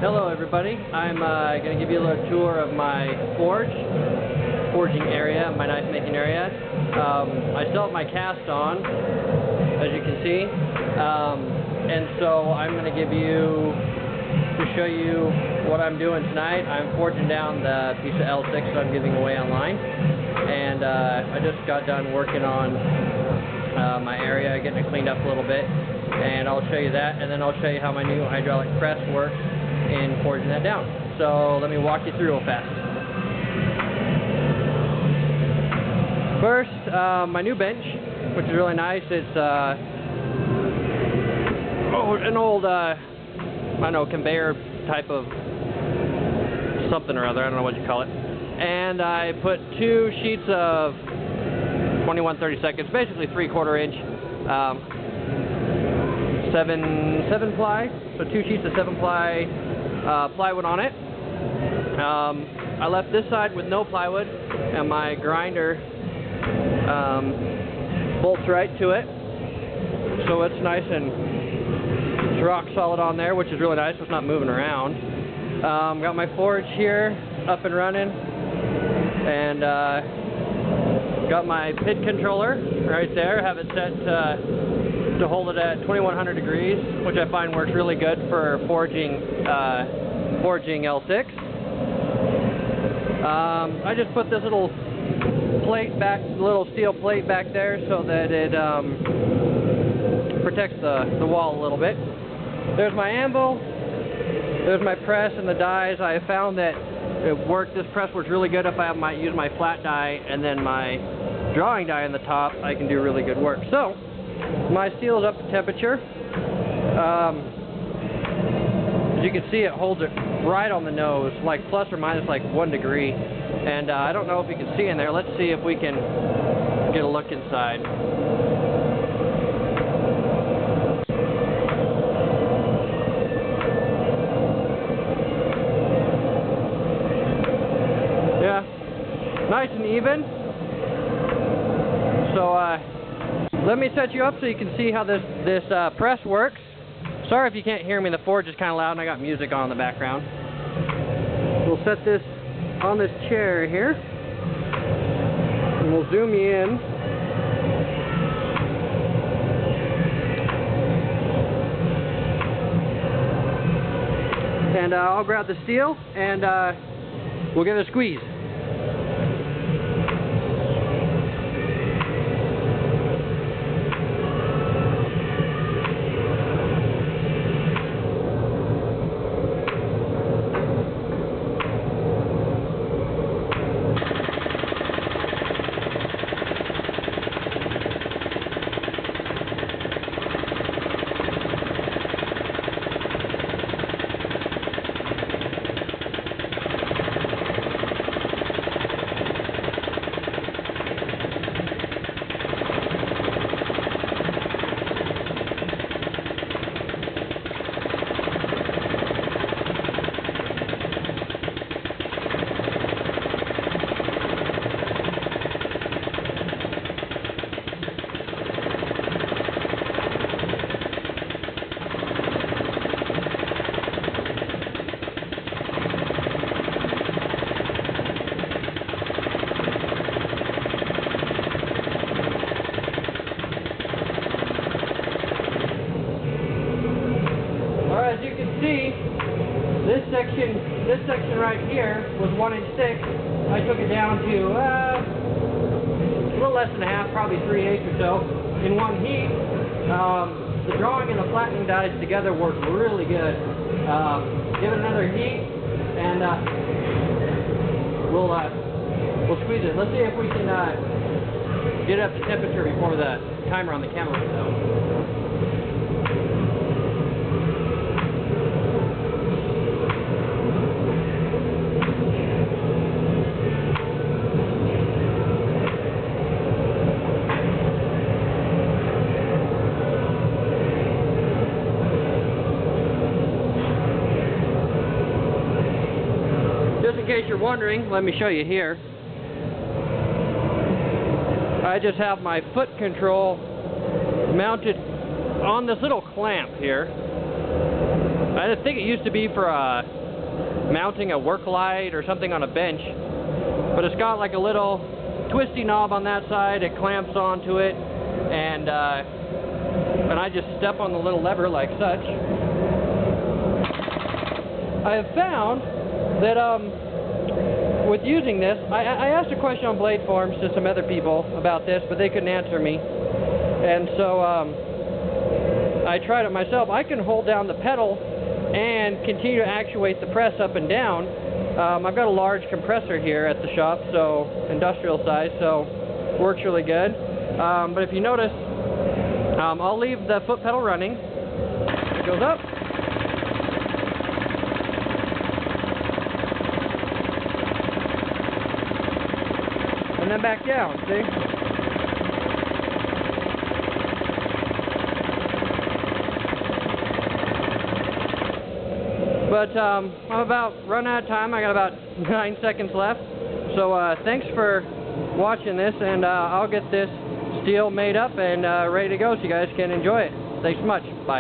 Hello everybody, I'm going to give you a little tour of my forging area, my knife making area. I still have my cast on, as you can see, and so I'm going to show you what I'm doing tonight. I'm forging down the piece of L6 that I'm giving away online, and I just got done working on my area, getting it cleaned up a little bit, and I'll show you that, and then I'll show you how my new hydraulic press works in forging that down. So let me walk you through real fast. First, my new bench, which is really nice. It's an old, I don't know, conveyor type of something or other. I don't know what you call it. And I put 2 sheets of 21/32, basically 3/4 inch, 7 ply. So 2 sheets of 7 ply plywood on it. I left this side with no plywood, and my grinder bolts right to it, so it's nice and it's rock solid on there, which is really nice. So it's not moving around. Got my forge here up and running, and got my pit controller right there. Have it set to hold it at 2100 degrees, which I find works really good for forging L6. I just put this little plate back, little steel plate back there, so that it protects the wall a little bit. There's my anvil. There's my press and the dies. I found that this press works really good if I use my flat die and then my drawing die on the top. I can do really good work. So my steel is up to temperature. As you can see, it holds it right on the nose, like plus or minus like 1 degree. And I don't know if you can see in there. Let's see if we can get a look inside. Yeah, nice and even. So let me set you up so you can see how this press works. Sorry if you can't hear me, the forge is kind of loud and I got music on in the background. We'll set this on this chair here, and we'll zoom you in. And I'll grab the steel and we'll give it a squeeze. As you can see, this section right here was 1 inch thick. I took it down to a little less than a half, probably 3/8 or so, in one heat. The drawing and the flattening dies together work really good. Give it another heat, and we'll squeeze it. Let's see if we can get up to temperature before the timer on the camera runs out. In case you're wondering, let me show you here. I just have my foot control mounted on this little clamp here. I think it used to be for mounting a work light or something on a bench, but it's got like a little twisty knob on that side. It clamps onto it, and I just step on the little lever like such. I have found that with using this, I asked a question on Blade Forums to some other people about this, but they couldn't answer me, and so I tried it myself. I can hold down the pedal and continue to actuate the press up and down. I've got a large compressor here at the shop, so industrial size, so works really good. But if you notice, I'll leave the foot pedal running. It goes up. And then back down, see? But I'm about run out of time. I got about 9 seconds left. So thanks for watching this, and I'll get this steel made up and ready to go so you guys can enjoy it. Thanks so much. Bye.